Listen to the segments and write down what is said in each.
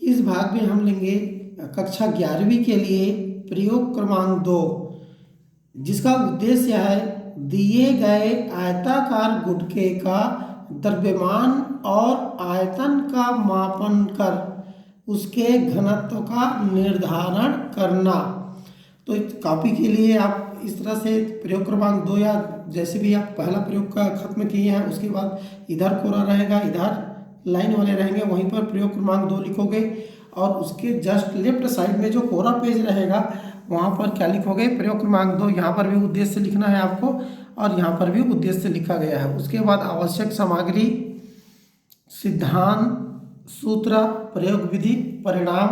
इस भाग में हम लेंगे कक्षा 11वीं के लिए प्रयोग क्रमांक 2, जिसका उद्देश्य है दिए गए आयताकार गुटके का द्रव्यमान और आयतन का मापन कर उसके घनत्व का निर्धारण करना। तो इस कॉपी के लिए आप इस तरह से प्रयोग क्रमांक 2 या जैसे भी आप पहला प्रयोग का खत्म किए हैं उसके बाद इधर कोरा रहेगा, इधर लाइन वाले रहेंगे, वहीं पर प्रयोग क्रमांक 2 लिखोगे और उसके जस्ट लेफ्ट साइड में जो कोरा पेज रहेगा वहाँ पर क्या लिखोगे, प्रयोग क्रमांक 2। यहाँ पर भी उद्देश्य लिखना है आपको और यहाँ पर भी उद्देश्य लिखा गया है। उसके बाद आवश्यक सामग्री, सिद्धांत, सूत्र, प्रयोग विधि, परिणाम।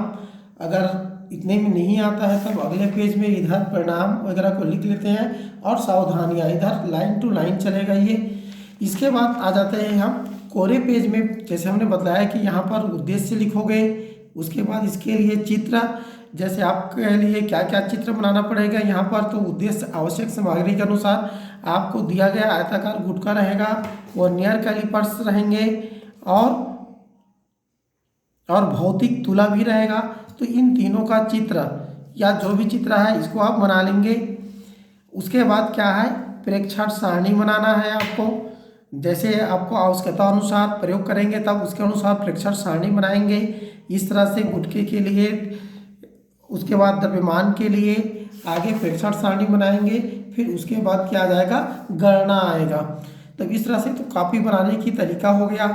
अगर इतने में नहीं आता है तब अगले पेज में इधर परिणाम वगैरह को लिख लेते हैं और सावधानियाँ, इधर लाइन टू लाइन चलेगा ये। इसके बाद आ जाते हैं हम कोरे पेज में। जैसे हमने बताया कि यहाँ पर उद्देश्य लिखोगे, उसके बाद इसके लिए चित्र, जैसे आपके लिए क्या क्या चित्र बनाना पड़ेगा यहाँ पर। तो उद्देश्य आवश्यक सामग्री के अनुसार आपको दिया गया आयताकार गुटका रहेगा, वर्नियर कैलिपर्स रहेंगे और भौतिक तुला भी रहेगा। तो इन तीनों का चित्र या जो भी चित्र है इसको आप बना लेंगे। उसके बाद क्या है, प्रेक्षण सारणी बनाना है आपको। जैसे आपको आवश्यकता अनुसार प्रयोग करेंगे तब उसके अनुसार प्रेक्षण सारणी बनाएंगे इस तरह से गुटके के लिए। उसके बाद द्रव्यमान के लिए आगे प्रेक्षण सारणी बनाएंगे, फिर उसके बाद क्या आ जाएगा, गणना आएगा। तब इस तरह से तो कॉपी बनाने की तरीका हो गया।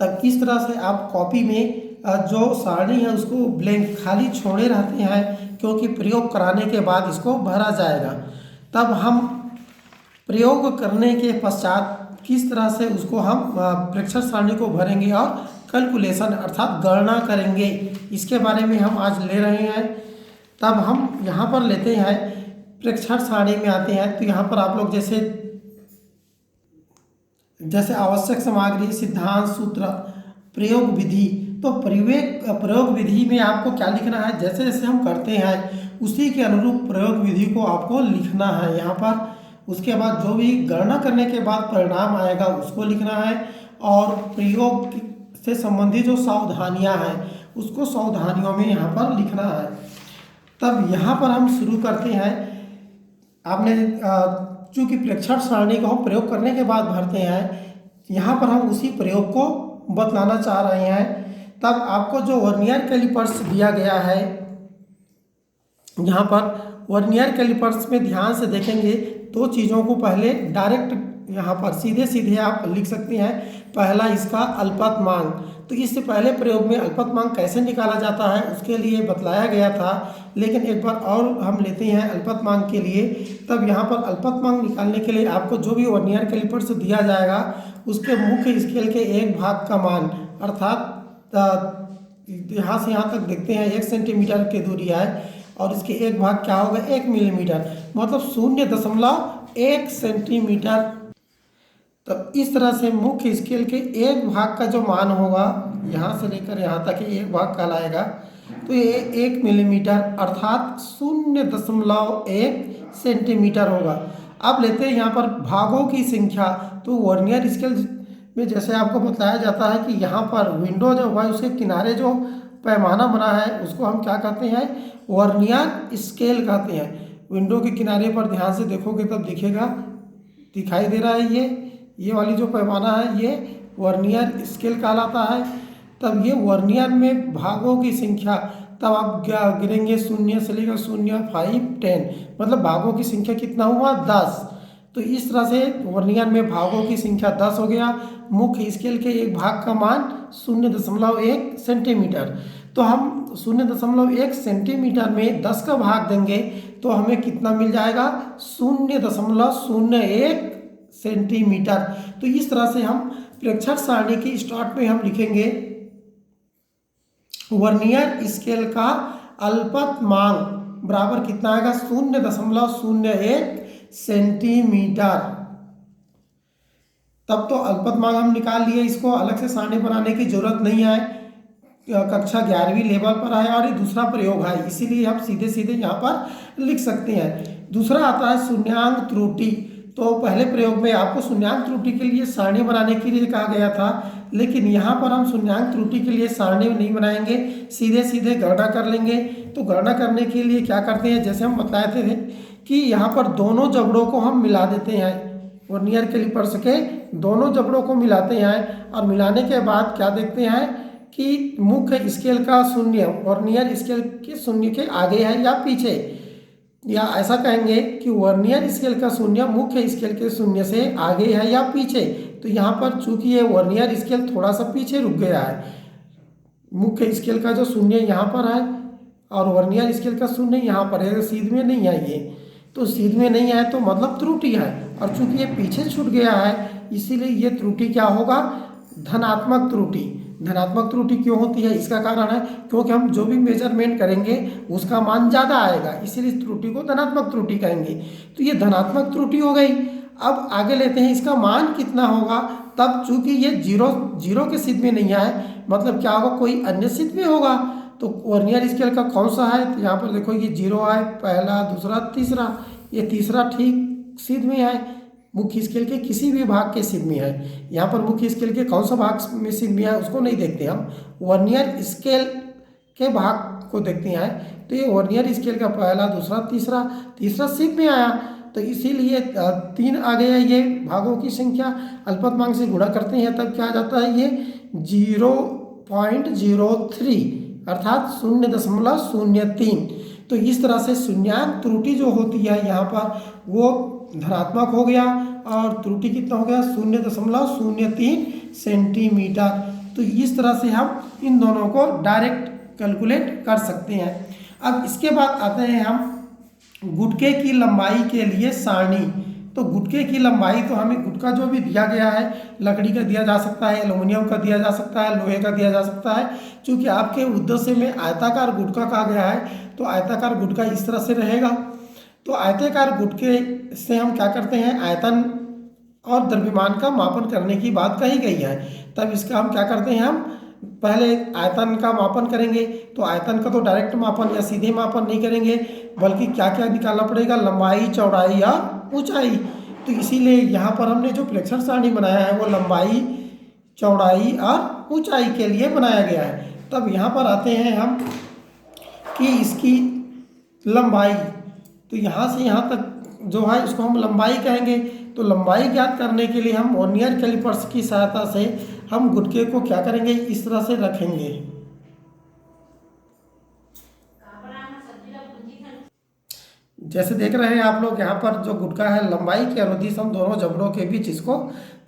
तब इस तरह से आप कॉपी में जो सारणी है उसको ब्लैंक खाली छोड़े रहते हैं, क्योंकि प्रयोग कराने के बाद इसको भरा जाएगा। तब हम प्रयोग करने के पश्चात किस तरह से उसको हम प्रेक्षण सारणी को भरेंगे और कैलकुलेशन अर्थात गणना करेंगे, इसके बारे में हम आज ले रहे हैं। तब हम यहाँ पर लेते हैं प्रेक्षण सारणी में आते हैं। तो यहाँ पर आप लोग जैसे आवश्यक सामग्री, सिद्धांत, सूत्र, प्रयोग विधि। तो प्रयोग विधि में आपको क्या लिखना है, जैसे जैसे हम करते हैं उसी के अनुरूप प्रयोग विधि को आपको लिखना है यहाँ पर। उसके बाद जो भी गणना करने के बाद परिणाम आएगा उसको लिखना है और प्रयोग से संबंधित जो सावधानियां हैं उसको सावधानियों में यहाँ पर लिखना है। तब यहाँ पर हम शुरू करते हैं। आपने चूँकि प्रेक्षण सारणी को हम प्रयोग करने के बाद भरते हैं, यहाँ पर हम उसी प्रयोग को बतलाना चाह रहे हैं। तब आपको जो वर्नियर कैलिपर्स दिया गया है, यहाँ पर वर्नियर कैलिपर्स में ध्यान से देखेंगे दो चीज़ों को पहले डायरेक्ट यहाँ पर सीधे सीधे आप लिख सकते हैं। पहला इसका अल्पतमांक। तो इससे पहले प्रयोग में अल्पतमांक कैसे निकाला जाता है उसके लिए बतलाया गया था, लेकिन एक बार और हम लेते हैं अल्पतमांक के लिए। तब यहाँ पर अल्पतमांक निकालने के लिए आपको जो भी वर्नियर कैलिपर से दिया जाएगा उसके मुख्य स्केल के एक भाग का मान, अर्थात यहाँ से यहाँ तक देखते हैं 1 सेंटीमीटर की दूरी है और इसके एक भाग क्या होगा, 1 मिलीमीटर, मतलब 0.1 सेंटीमीटर। तब इस तरह से मुख्य स्केल के एक भाग का जो मान होगा यहाँ से लेकर यहाँ तक ही एक भाग कहलाएगा। तो ये 1 मिलीमीटर अर्थात 0.1 सेंटीमीटर होगा। अब लेते हैं यहाँ पर भागों की संख्या। तो वर्नियर स्केल में जैसे आपको बताया जाता है कि यहाँ पर विंडो जो हुआ उसके किनारे जो पैमाना बना है उसको हम क्या कहते हैं, वर्नियर स्केल कहते हैं। विंडो के किनारे पर ध्यान से देखोगे तब दिखेगा, दिखाई दे रहा है ये वाली जो पैमाना है ये वर्नियर स्केल कहलाता है। तब ये वर्नियर में भागों की संख्या, तब आप क्या गिनेंगे, 0 से लेकर 0, 5, 10, मतलब भागों की संख्या कितना हुआ, 10। तो इस तरह से वर्नियर में भागों की संख्या 10 हो गया। मुख्य स्केल के एक भाग का मान 0.1 सेंटीमीटर। तो हम 0.1 सेंटीमीटर में 10 का भाग देंगे तो हमें कितना मिल जाएगा, 0.01 सेंटीमीटर। तो इस तरह से हम प्रेक्षण सारणी की स्टार्ट में हम लिखेंगे वर्नियर स्केल का अल्पतमांक बराबर कितना आएगा, 0.01 सेंटीमीटर। तब तो अल्पतमांक हम निकाल लिए, इसको अलग से सारणी बनाने की जरूरत नहीं है, कक्षा 11वीं लेवल पर है और ये दूसरा प्रयोग है, इसीलिए हम सीधे सीधे यहाँ पर लिख सकते हैं। दूसरा आता है शून्यांक त्रुटि। तो पहले प्रयोग में आपको शून्याङ्क त्रुटि के लिए सारणी बनाने के लिए कहा गया था, लेकिन यहाँ पर हम शून्याङ्क त्रुटि के लिए सारणी नहीं बनाएंगे, सीधे सीधे गणना कर लेंगे। तो गणना करने के लिए क्या करते हैं, जैसे हम बताए थे कि यहाँ पर दोनों जबड़ों को हम मिला देते हैं, वर्नियर कैलिपर्स के दोनों जबड़ों को मिलाते हैं और मिलाने के बाद क्या देखते हैं कि मुख्य स्केल का शून्य वर्नियर स्केल के शून्य के आगे है या पीछे, या ऐसा कहेंगे कि वर्नियर स्केल का शून्य मुख्य स्केल के शून्य से आगे है या पीछे। तो यहाँ पर चूंकि ये वर्नियर स्केल थोड़ा सा पीछे रुक गया है, मुख्य स्केल का जो शून्य यहाँ पर है और वर्नियर स्केल का शून्य यहाँ पर है, सीध में नहीं है ये, तो सीध में नहीं है तो मतलब त्रुटि है, और चूंकि ये पीछे छूट गया है इसीलिए ये त्रुटि क्या होगा, धनात्मक त्रुटि। धनात्मक त्रुटि क्यों होती है, इसका कारण है क्योंकि हम जो भी मेजरमेंट करेंगे उसका मान ज़्यादा आएगा, इसीलिए इस त्रुटि को धनात्मक त्रुटि कहेंगे। तो ये धनात्मक त्रुटि हो गई। अब आगे लेते हैं इसका मान कितना होगा, तब चूंकि ये जीरो के सिद्ध में नहीं आए, मतलब क्या होगा, कोई अन्य सिद्ध में होगा। तो वर्नियर स्केल का कौन सा है, तो यहाँ पर देखो ये 0 है, पहला, दूसरा, तीसरा, ये तीसरा ठीक सिद्ध में है, मुख्य स्केल के किसी भी भाग के सिद्ध में है। यहाँ पर मुख्य स्केल के कौन सा भाग में सिद्ध में है उसको नहीं देखते हम, वर्नियर स्केल के भाग को देखते हैं। तो ये वर्नियर स्केल का पहला, दूसरा, तीसरा सिद्ध में आया, तो इसीलिए 3 आ गया ये भागों की संख्या। अल्पतमांक से गुणा करते हैं तब क्या आ जाता है, ये 0.03 अर्थात 0.03। तो इस तरह से शून्याङ्क त्रुटि जो होती है यहाँ पर वो धनात्मक हो गया और त्रुटि कितना हो गया, 0.03 सेंटीमीटर। तो इस तरह से हम इन दोनों को डायरेक्ट कैलकुलेट कर सकते हैं। अब इसके बाद आते हैं हम गुटके की लंबाई के लिए सारणी। तो गुटके की लंबाई, तो हमें गुटका जो भी दिया गया है, लकड़ी का दिया जा सकता है, एल्युमिनियम का दिया जा सकता है, लोहे का दिया जा सकता है। चूँकि आपके उद्देश्य में आयताकार गुटका कहा गया है तो आयताकार गुटका इस तरह से रहेगा। तो आयताकार गुटके से हम क्या करते हैं, आयतन और द्रव्यमान का मापन करने की बात कही गई है। तब इसका हम क्या करते हैं, हम पहले आयतन का मापन करेंगे। तो आयतन का तो डायरेक्ट मापन या सीधे मापन नहीं करेंगे, बल्कि क्या क्या निकालना पड़ेगा, लंबाई, चौड़ाई या ऊंचाई। तो इसीलिए यहाँ पर हमने जो प्रेक्षण सारणी बनाया है वो लंबाई, चौड़ाई और ऊंचाई के लिए बनाया गया है। तब यहाँ पर आते हैं हम कि इसकी लंबाई, तो यहाँ से यहाँ तक जो है उसको हम लंबाई कहेंगे। तो लंबाई ज्ञात करने के लिए हम वर्नियर कैलिपर्स की सहायता से हम गुटके को क्या करेंगे, इस तरह से रखेंगे। जैसे देख रहे हैं आप लोग, यहाँ पर जो गुटका है लंबाई के अनुदिश हम दोनों जबड़ों के बीच इसको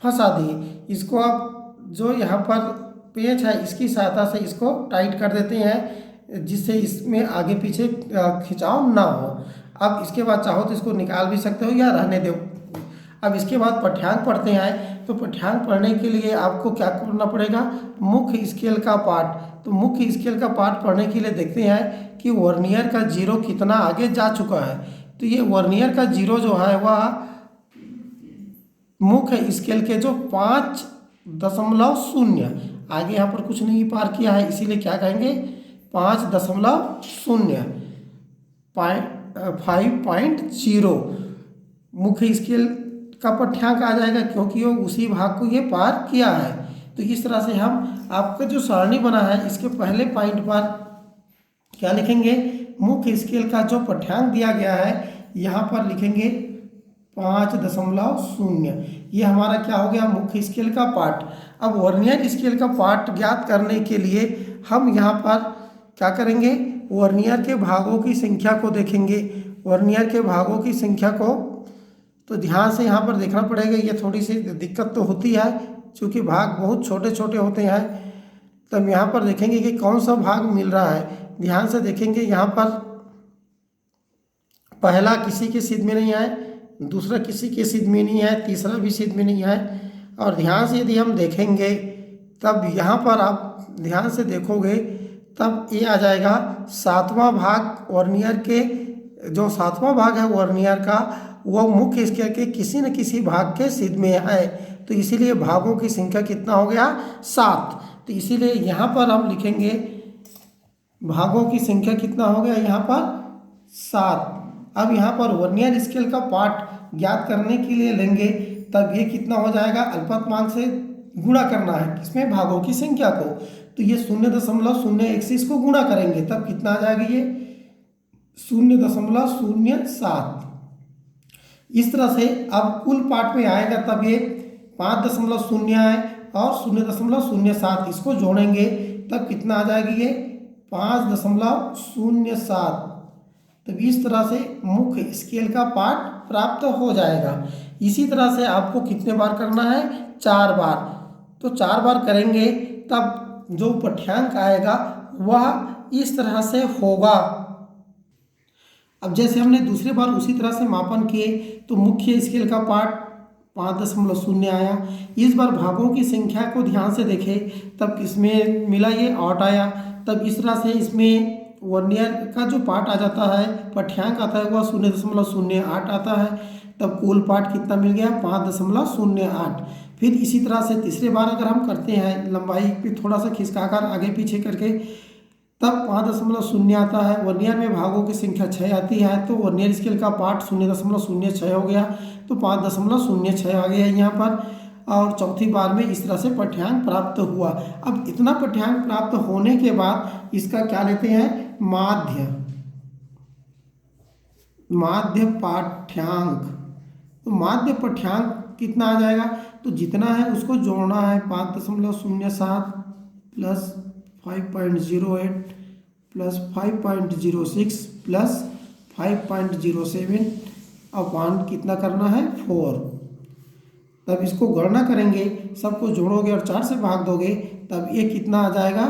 फंसा दिए। इसको अब जो यहाँ पर पेच है इसकी सहायता से इसको टाइट कर देते हैं, जिससे इसमें आगे पीछे खिंचाव ना हो। अब इसके बाद चाहो तो इसको निकाल भी सकते हो या रहने दो। अब इसके बाद पाठ्यांक पढ़ते हैं। तो पाठ्यांक पढ़ने के लिए आपको क्या करना पड़ेगा, मुख्य स्केल का पाठ। तो मुख्य स्केल का पाठ पढ़ने के लिए देखते हैं कि वर्नियर का 0 कितना आगे जा चुका है। तो ये वर्नियर का 0 जो है वह मुख्य स्केल के जो 5.0 आगे यहाँ पर कुछ नहीं पार किया है, इसीलिए क्या कहेंगे 5.0 मुख्य स्केल का पाठ्यांक आ जाएगा, क्योंकि वो उसी भाग को ये पार किया है। तो इस तरह से हम आपका जो सारणी बना है इसके पहले पॉइंट पर क्या लिखेंगे, मुख्य स्केल का जो पाठ्यांक दिया गया है यहाँ पर लिखेंगे 5.0। ये हमारा क्या हो गया, मुख्य स्केल का पाठ। अब वर्नियर स्केल का पाठ ज्ञात करने के लिए हम यहाँ पर क्या करेंगे, वर्नियर के भागों की संख्या को देखेंगे। वर्नियर के भागों की संख्या को तो ध्यान से यहाँ पर देखना पड़ेगा, ये थोड़ी सी दिक्कत तो होती है क्योंकि भाग बहुत छोटे छोटे होते हैं। तब यहाँ पर देखेंगे कि कौन सा भाग मिल रहा है। ध्यान से देखेंगे, यहाँ पर पहला किसी के सिद्ध में नहीं है, दूसरा किसी के सिद्ध में नहीं है, तीसरा भी सिद्ध में नहीं है। और ध्यान से यदि हम देखेंगे तब यहाँ पर आप ध्यान से देखोगे तब ये आ जाएगा 7वां भाग वर्नियर के, जो 7वां भाग है वर्नियर का वो मुख्य स्केल के किसी न किसी भाग के सिद्ध में है। तो इसीलिए भागों की संख्या कितना हो गया, 7। तो इसीलिए यहाँ पर हम लिखेंगे भागों की संख्या कितना हो गया, यहाँ पर 7। अब यहाँ पर वर्नियर स्केल का पाठ ज्ञात करने के लिए लेंगे तब ये कितना हो जाएगा, अल्पतमांक से गुणा करना है किसमें, भागों की संख्या को। तो ये 0.01 से इसको गुणा करेंगे तब कितना आ जाएगा, ये 0.07। इस तरह से अब कुल पार्ट में आएगा तब ये 5.0 है और 0.07 इसको जोड़ेंगे तब कितना आ जाएगी, ये 5.07। तो इस तरह से मुख्य स्केल का पार्ट प्राप्त हो जाएगा। इसी तरह से आपको कितने बार करना है, 4 बार। तो 4 बार करेंगे तब जो पाठ्यांक आएगा वह इस तरह से होगा। अब जैसे हमने दूसरी बार उसी तरह से मापन किए तो मुख्य स्केल का पार्ट 5.0 आया। इस बार भागों की संख्या को ध्यान से देखें तब किसमें मिला, ये 8 आया। तब इस तरह से इसमें वर्नियर का जो पार्ट आ जाता है, पाठ्यांक आता है वह 0.08 आता है। तब कुल पार्ट कितना मिल गया, 5.08। फिर इसी तरह से तीसरे बार अगर हम करते हैं लंबाई पे थोड़ा सा खिसकाकर आगे पीछे करके तब 5.0 आता है। वर्नियर में भागों की संख्या 6 आती है तो वर्नियर स्केल का पार्ट 0.06 हो गया, तो 5.06 आ गया यहाँ पर। और चौथी बार में इस तरह से पाठ्यांक प्राप्त हुआ। अब इतना पाठ्यांक प्राप्त होने के बाद इसका क्या लेते हैं, माध्य पाठ्यांक। तो माध्य पाठ्यांक कितना आ जाएगा, तो जितना है उसको जोड़ना है, 5.07 प्लस 5.08 प्लस 5.06 प्लस 5.07 अपान कितना करना है, 4। तब इसको गणना करेंगे, सबको जोड़ोगे और 4 से भाग दोगे तब ये कितना आ जाएगा,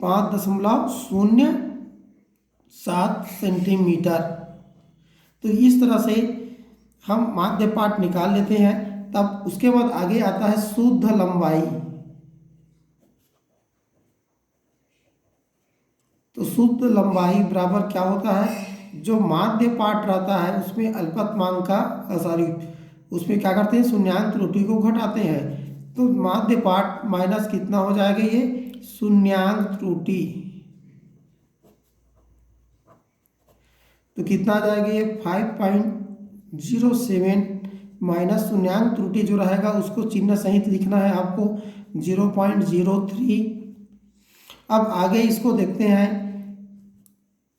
5.07 सेंटीमीटर। तो इस तरह से हम माध्य पाठ निकाल लेते हैं। तब उसके बाद आगे आता है शुद्ध लंबाई। तो शुद्ध लंबाई बराबर क्या होता है, जो माध्य पाठ रहता है उसमें अल्पतमांक का उसमें क्या करते हैं, शून्यांक त्रुटि को घटाते हैं। तो माध्य पाठ माइनस कितना हो जाएगा, ये शून्यांक त्रुटि। तो कितना आ जाएगा, ये 5.07 माइनस शून्यांक त्रुटि जो रहेगा उसको चिन्ह सहित लिखना है आपको, 0.03। अब आगे इसको देखते हैं।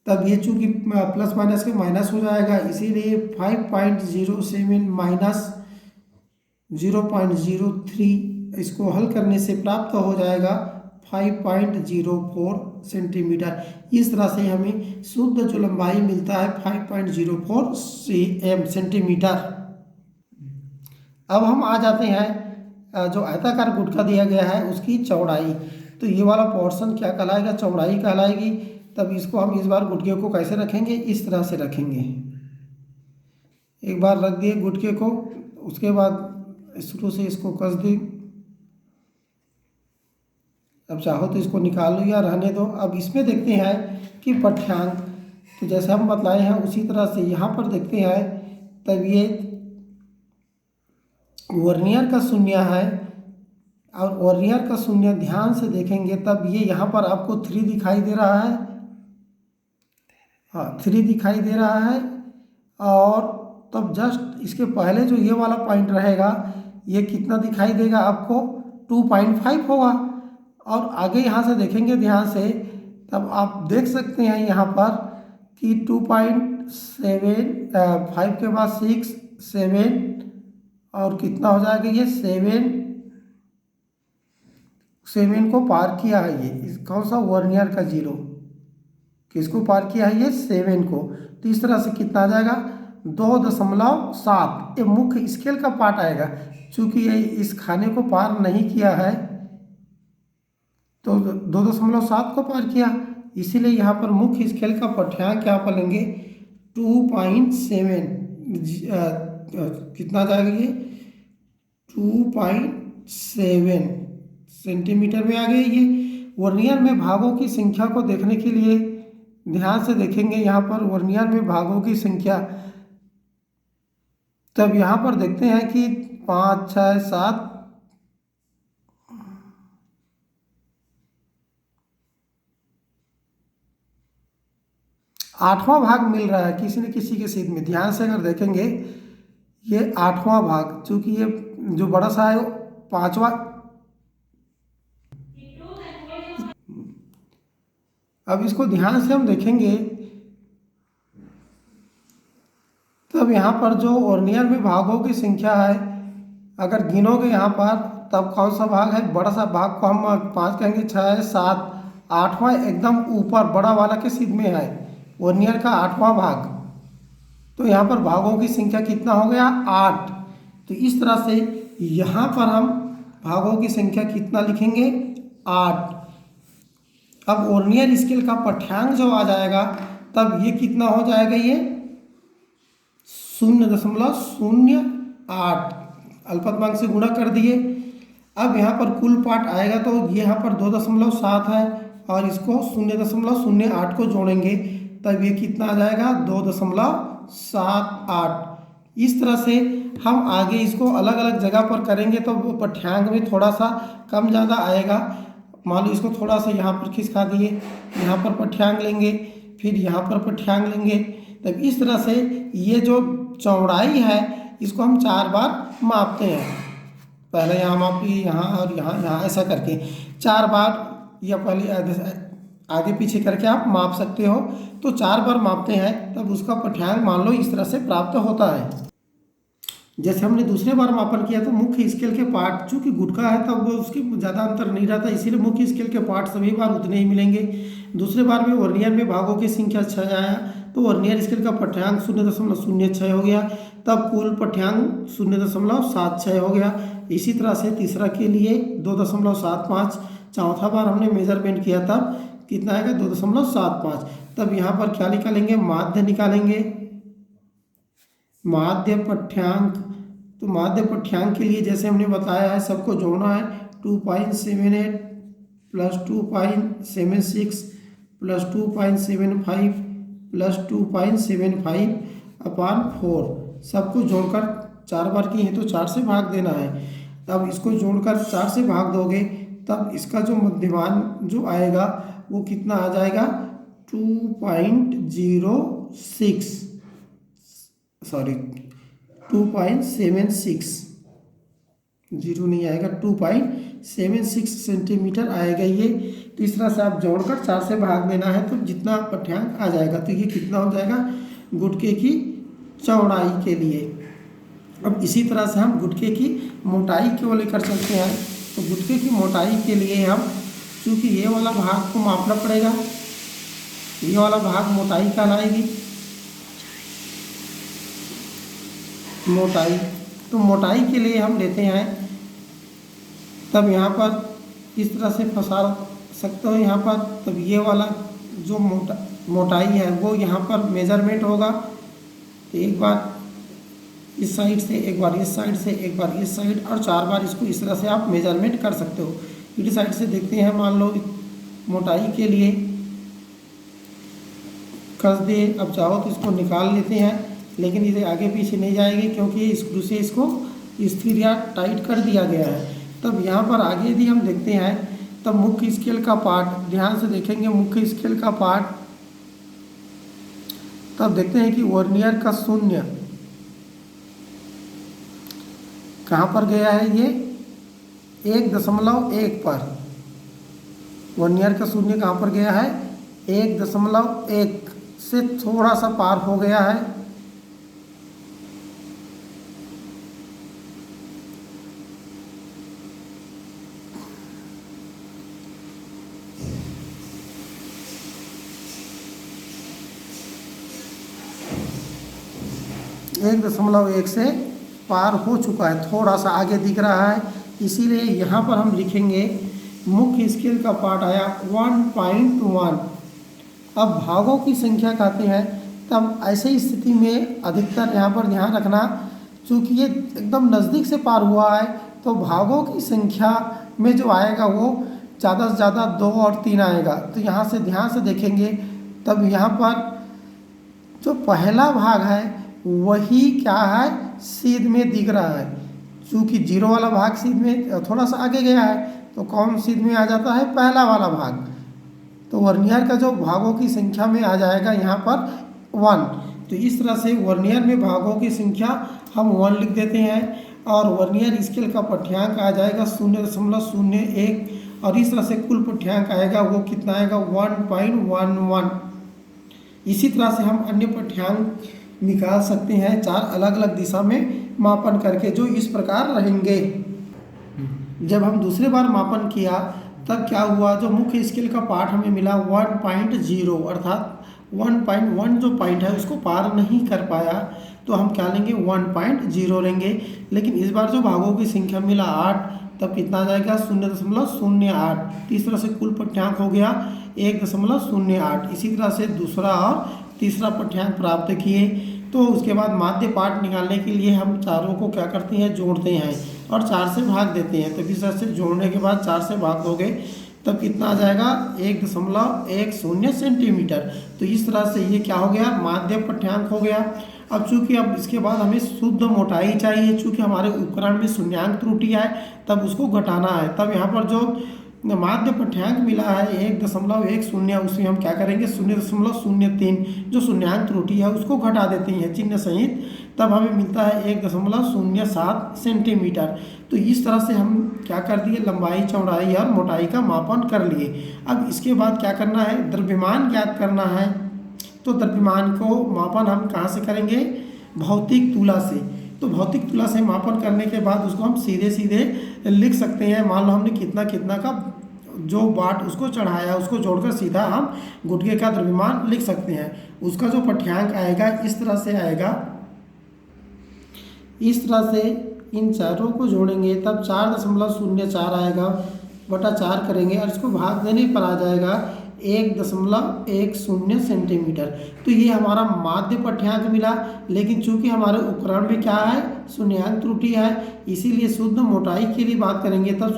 तब ये चूंकि प्लस माइनस के माइनस हो जाएगा, इसीलिए 5.07 माइनस 0.03 इसको हल करने से प्राप्त हो जाएगा 5.04 सेंटीमीटर। इस तरह से हमें शुद्ध जो लंबाई मिलता है 5.04 सेंटीमीटर। अब हम आ जाते हैं जो आयताकार गुटका दिया गया है उसकी चौड़ाई। तो ये वाला पोर्शन क्या कहलाएगा, चौड़ाई कहलाएगी। तब इसको हम इस बार गुटके को कैसे रखेंगे, इस तरह से रखेंगे। एक बार रख दिए गुटके को, उसके बाद शुरू से इसको कस दी। अब चाहो तो इसको निकाल लो या रहने दो। अब इसमें देखते हैं कि पाठ्यांक, तो जैसे हम बतलाए हैं उसी तरह से यहाँ पर देखते हैं। तब ये वर्नियर का शून्य है और वर्नियर का शून्य ध्यान से देखेंगे तब ये यहाँ पर आपको 3 दिखाई दे रहा है। हाँ, 3 दिखाई दे रहा है। और तब जस्ट इसके पहले जो ये वाला पॉइंट रहेगा ये कितना दिखाई देगा आपको, 2.5 होगा। और आगे यहाँ से देखेंगे ध्यान से तब आप देख सकते हैं यहाँ पर कि 2.75 के बाद 6, 7 और कितना हो जाएगा, ये 7 को पार किया है। ये कौन सा, वर्नियर का 0 किसको पार किया है, ये 7 को। तो इस तरह से कितना आ जाएगा, 2.7। ये मुख्य स्केल का पार्ट आएगा। चूंकि ये इस खाने को पार नहीं किया है तो 2.7 को पार किया, इसीलिए यहाँ पर मुख्य स्केल का पाठ्यांक क्या पर लेंगे, 2.7। कितना जाएगा, ये 2.7 सेंटीमीटर में आ गए। ये वर्नियर में भागों की संख्या को देखने के लिए ध्यान से देखेंगे यहाँ पर वर्नियर में भागों की संख्या। तब यहाँ पर देखते हैं कि 5, 6, 7 8वां भाग मिल रहा है किसी न किसी के सीध में। ध्यान से अगर देखेंगे ये 8वां भाग, चूंकि ये जो बड़ा सा है वो 5वां। अब इसको ध्यान से हम देखेंगे तब यहाँ पर जो वर्नियर में भागों की संख्या है, अगर गिनोगे यहाँ पर तब कौन सा भाग है, बड़ा सा भाग को हम 5 कहेंगे, 6, 7, 8वां एकदम ऊपर बड़ा वाला के सीध में है वर्नियर का 8वां भाग। तो यहाँ पर भागों की संख्या कितना हो गया, 8। तो इस तरह से यहाँ पर हम भागों की संख्या कितना लिखेंगे, 8। अब वर्नियर स्केल का पाठ्यांक जो आ जाएगा तब ये कितना हो जाएगा, ये 0.08 अल्पतमांक से गुणा कर दिए। अब यहाँ पर कुल पाठ आएगा तो ये यहाँ पर 2.7 है और इसको 0.08 को जोड़ेंगे तब ये कितना आ जाएगा, 2.78। इस तरह से हम आगे इसको अलग अलग जगह पर करेंगे तो पाठ्यांक में थोड़ा सा कम ज़्यादा आएगा। मान लो इसको थोड़ा सा यहाँ पर खिसका दिए, यहाँ पर पाठ्यांक लेंगे, फिर यहाँ पर पाठ्यांक लेंगे। तब इस तरह से ये जो चौड़ाई है इसको हम 4 बार मापते हैं। पहले यहाँ मापी, यहाँ और यहाँ ऐसा करके 4 बार, या पहले आगे पीछे करके आप माप सकते हो। तो 4 बार मापते हैं तब उसका पाठ्यांक मान लो इस तरह से प्राप्त होता है। जैसे हमने दूसरे बार मापन किया तो मुख्य स्केल के पार्ट, चूँकि गुटका है तब उसके ज़्यादा अंतर नहीं रहता, इसीलिए मुख्य स्केल के पार्ट सभी बार उतने ही मिलेंगे। दूसरे बार में वर्नियर में भागों की संख्या 6 आया तो वर्नियर स्केल का पाठ्यांक 0.06 हो गया, तब कुल पाठ्यांक 0.76 हो गया। इसी तरह से तीसरा के लिए 2.75, चौथा बार हमने मेजरमेंट किया तब कितना आएगा, 2.75। तब यहाँ पर क्या निकालेंगे, माध्य निकालेंगे, माध्य पाठ्यांक। तो माध्य पाठ्यांक के लिए जैसे हमने बताया है सबको जोड़ना है, 2.78 प्लस 2.76 प्लस 2.75 प्लस 2.75 अपान 4, सबको जोड़कर 4 बार की है तो 4 से भाग देना है। तब इसको जोड़कर 4 से भाग दोगे तब इसका जो मध्यमान जो आएगा वो कितना आ जाएगा, 2.06, सॉरी 2.76, जीरो नहीं आएगा, 2.76 सेंटीमीटर आएगा ये। तो इस तरह से आप जोड़कर 4 से भाग देना है तो जितना पाठ्यांक आ जाएगा। तो ये कितना हो जाएगा, गुटके की चौड़ाई के लिए। अब इसी तरह से हम गुटके की मोटाई को लेकर चलते हैं। तो गुटके की मोटाई के लिए हम, चूँकि ये वाला भाग को मापना पड़ेगा, ये वाला भाग मोटाई कहलाएगी, मोटाई। तो मोटाई के लिए हम लेते हैं, तब यहाँ पर इस तरह से फंसा सकते हो यहाँ पर। तब ये वाला जो मोटाई है वो यहाँ पर मेजरमेंट होगा। तो एक बार इस साइड से, एक बार इस साइड से, एक बार इस साइड, और 4 बार इसको इस तरह से आप मेजरमेंट कर सकते हो। इस साइड से देखते हैं, मान लो मोटाई के लिए कस दे, अब चाहो तो इसको निकाल लेते हैं, लेकिन इसे आगे पीछे नहीं जाएगी क्योंकि स्क्रू से इसको स्थिर या टाइट कर दिया गया है। तब यहाँ पर आगे यदि हम देखते हैं तब मुख्य स्केल का पार्ट, ध्यान से देखेंगे मुख्य स्केल का पार्ट, तब देखते हैं कि वर्नियर का शून्य कहाँ पर गया है, ये 1.1 पर। वर्नियर का शून्य कहाँ पर गया है, 1.1 से थोड़ा सा पार हो गया है। एक 1.1 से पार हो चुका है, थोड़ा सा आगे दिख रहा है, इसीलिए यहाँ पर हम लिखेंगे मुख्य स्केल का पार्ट आया 1.1। अब भागों की संख्या कहते हैं, तब ऐसे स्थिति में अधिकतर यहाँ पर ध्यान रखना, चूँकि ये एकदम नज़दीक से पार हुआ है तो भागों की संख्या में जो आएगा वो ज़्यादा से ज़्यादा 2 और 3 आएगा। तो यहाँ से ध्यान से देखेंगे तब यहाँ पर जो पहला भाग है वही क्या है, सीध में दिख रहा है। चूँकि 0 वाला भाग सीध में थोड़ा सा आगे गया है तो कौन सीध में आ जाता है, पहला वाला भाग। तो वर्नियर का जो भागों की संख्या में आ जाएगा यहाँ पर 1। तो इस तरह से वर्नियर में भागों की संख्या हम 1 लिख देते हैं और वर्नियर स्केल का पठ्यांक आ जाएगा 0.01 और इस तरह से कुल पठ्यांक आएगा वो कितना आएगा 1.11। इसी तरह से हम अन्य पठ्यांक निकाल सकते हैं 4 अलग अलग दिशा में मापन करके, जो इस प्रकार रहेंगे। जब हम दूसरे बार मापन किया तब क्या हुआ, जो मुख्य स्केल का पार्ट हमें मिला 1.0 अर्थात 1.1 जो पॉइंट है उसको पार नहीं कर पाया, तो हम क्या लेंगे 1.0 लेंगे। लेकिन इस बार जो भागों की संख्या मिला 8, तब कितना आ जाएगा 0.08। इस तरह से कुल पठ्यांक हो गया 1.08। इसी तरह से दूसरा और तीसरा पठ्यांक प्राप्त किए। तो उसके बाद माध्य पाठ निकालने के लिए हम चारों को क्या करते हैं, जोड़ते हैं और 4 से भाग देते हैं। तो इस तरह से जोड़ने के बाद 4 से भाग दोगे तब कितना आ जाएगा 1.10 सेंटीमीटर। तो इस तरह से ये क्या हो गया, माध्य पठ्यांक हो गया। अब चूंकि अब इसके बाद हमें शुद्ध मोटाई चाहिए, चूंकि हमारे उपकरण में शून्यांक त्रुटि है तब उसको घटाना है। तब यहाँ पर जो माध्य पठ्यांक मिला है 1.10, उसमें हम क्या करेंगे 0.03 जो शून्यांक त्रुटि है उसको घटा देते हैं चिन्ह सहित, तब हमें मिलता है 1.07 सेंटीमीटर। तो इस तरह से हम क्या कर दिए, लंबाई चौड़ाई और मोटाई का मापन कर लिए। अब इसके बाद क्या करना है, द्रव्यमान ज्ञात करना है। तो द्रव्यमान को मापन हम कहाँ से करेंगे, भौतिक तुला से। तो भौतिक तुला से मापन करने के बाद उसको हम सीधे सीधे लिख सकते हैं। मान लो हमने कितना कितना का जो बाट उसको चढ़ाया उसको जोड़कर सीधा हम गुटके का द्रव्यमान लिख सकते हैं। उसका जो पठ्यांक आएगा इस तरह से आएगा, इस तरह से इन चारों को जोड़ेंगे तब 4.04 आएगा बटा 4 करेंगे और इसको भाग देने पर आ जाएगा 1.10 सेंटीमीटर। तो ये हमारा माध्य पठ्यांक मिला। लेकिन चूंकि हमारे उपकरण में क्या है, शून्यांक त्रुटि है, इसीलिए शुद्ध मोटाई के लिए बात करेंगे तब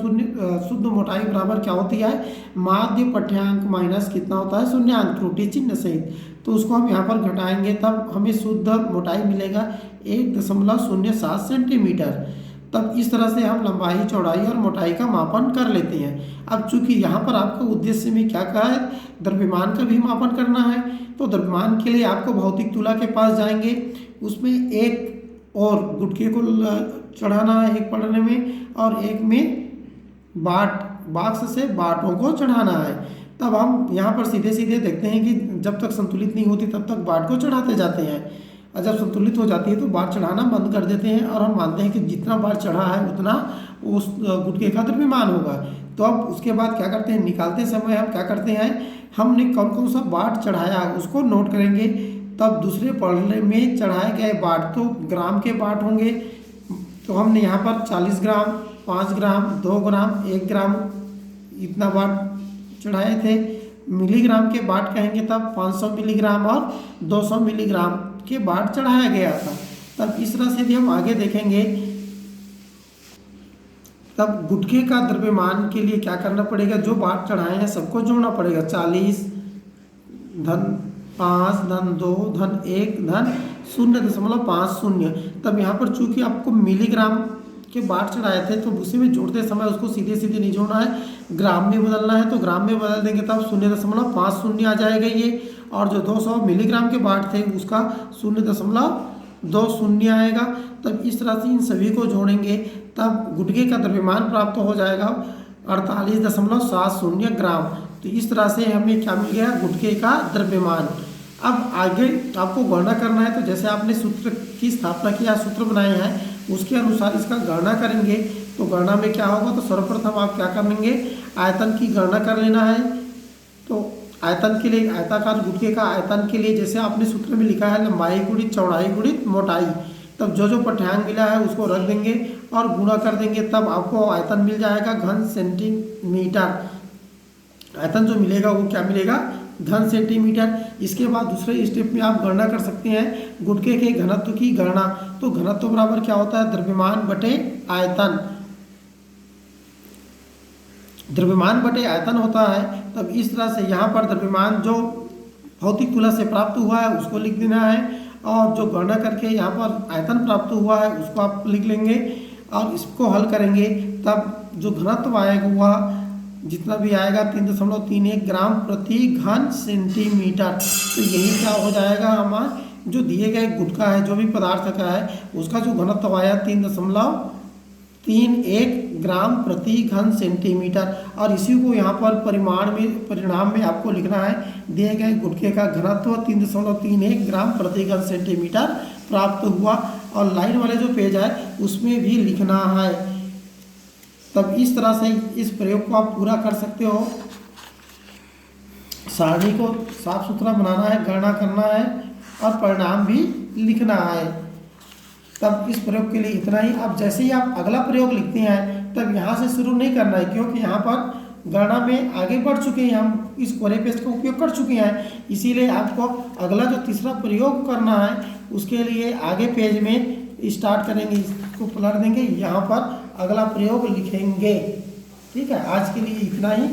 शुद्ध मोटाई बराबर क्या होती है, माध्य पठ्यांक माइनस कितना होता है, शून्यांक त्रुटि चिन्ह सहित। तो उसको हम यहाँ पर घटाएंगे तब हमें शुद्ध मोटाई मिलेगा 1.07 सेंटीमीटर। तब इस तरह से हम लंबाई चौड़ाई और मोटाई का मापन कर लेते हैं। अब चूंकि यहाँ पर आपका उद्देश्य में क्या कहा है, द्रव्यमान का भी मापन करना है, तो द्रव्यमान के लिए आपको भौतिक तुला के पास जाएंगे, उसमें एक और गुटके को चढ़ाना है एक पढ़ने में और एक में बाक्स से बाटों को चढ़ाना है। तब हम यहाँ पर सीधे सीधे देखते हैं कि जब तक संतुलित नहीं होती तब तक बाट को चढ़ाते जाते हैं और जब संतुलित हो जाती है तो बाट चढ़ाना बंद कर देते हैं और हम मानते हैं कि जितना बाट चढ़ा है उतना उस गुटके का द्रव्यमान होगा। तो अब उसके बाद क्या करते हैं, निकालते समय हम क्या करते हैं, हमने कौन कौन सा बाट चढ़ाया उसको नोट करेंगे। तब दूसरे पढ़ने में चढ़ाए गए बाट तो ग्राम के बाट होंगे, तो हमने यहाँ पर 40 ग्राम, 5 ग्राम, 2 ग्राम, 1 ग्राम इतना बाट चढ़ाए थे। मिलीग्राम के बाट कहेंगे तब 500 मिलीग्राम और 200 मिलीग्राम के बाट चढ़ाया गया था। तब इस तरह से भी हम आगे देखेंगे। तब गुटके का द्रव्यमान के लिए क्या करना पड़ेगा, जो बाट चढ़ाए हैं सबको जोड़ना पड़ेगा। 40 धन 5 धन 2 धन 1 धन 0.50। तब यहाँ पर चूंकि आपको मिलीग्राम के बाट चढ़ाए थे तो उसी में जोड़ते समय उसको सीधे सीधे नहीं जोड़ना है, ग्राम में बदलना है। तो ग्राम में बदल देंगे तब 0.50 आ जाएगा ये, और जो 200 मिलीग्राम के बाट थे उसका 0.20 आएगा। तब इस तरह से इन सभी को जोड़ेंगे तब गुटके का द्रव्यमान प्राप्त हो जाएगा 48.70 ग्राम। तो इस तरह से हमें क्या मिल गया, गुटके का द्रव्यमान। अब आगे आपको गणना करना है, तो जैसे आपने सूत्र की स्थापना किया, सूत्र बनाए हैं, उसके अनुसार इसका गणना करेंगे। तो गणना में क्या होगा, तो सर्वप्रथम आप क्या करेंगे, आयतन की गणना कर लेना है। तो आयतन के लिए, आयताकार गुटके का आयतन के लिए जैसे आपने सूत्र में लिखा है लंबाई गुणित चौड़ाई गुणित मोटाई, तब जो जो पठ्यांक मिला है उसको रख देंगे और गुणा कर देंगे, तब आपको आयतन मिल जाएगा घन सेंटीमीटर। आयतन जो मिलेगा वो क्या मिलेगा, घन सेंटीमीटर। इसके बाद दूसरे स्टेप में आप गणना कर सकते हैं गुटके के घनत्व की गणना। तो घनत्व बराबर क्या होता है, द्रव्यमान बटे आयतन, द्रव्यमान बटे आयतन होता है। तब इस तरह से यहाँ पर द्रव्यमान जो भौतिक तुला से प्राप्त हुआ है उसको लिख देना है, और जो गणना करके यहाँ पर आयतन प्राप्त हुआ है उसको आप लिख लेंगे और इसको हल करेंगे। तब जो घनत्व आएगा वह जितना भी आएगा 3.31 ग्राम प्रति घन सेंटीमीटर। तो यही क्या हो जाएगा, हमारा जो दिए गए गुटखा है, जो भी पदार्थ का है, उसका जो घनत्व आया 3.31 ग्राम प्रति घन सेंटीमीटर। और इसी को यहाँ पर परिणाम में आपको लिखना है, दिए गए गुटखे का घनत्व 3.31 ग्राम प्रति घन सेंटीमीटर प्राप्त हुआ। और लाइन वाले जो पेज है उसमें भी लिखना है। तब इस तरह से इस प्रयोग को आप पूरा कर सकते हो। सारणी को साफ सुथरा बनाना है, गणना करना है और परिणाम भी लिखना है। तब इस प्रयोग के लिए इतना ही। अब जैसे ही आप अगला प्रयोग लिखते हैं तब यहाँ से शुरू नहीं करना है, क्योंकि यहाँ पर गणना में आगे बढ़ चुके हैं, हम इस कोरे पेज का उपयोग कर चुके हैं। इसीलिए आपको अगला जो तीसरा प्रयोग करना है उसके लिए आगे पेज में स्टार्ट करेंगे, इसको पलट देंगे, यहाँ पर अगला प्रयोग लिखेंगे। ठीक है, आज के लिए इतना ही।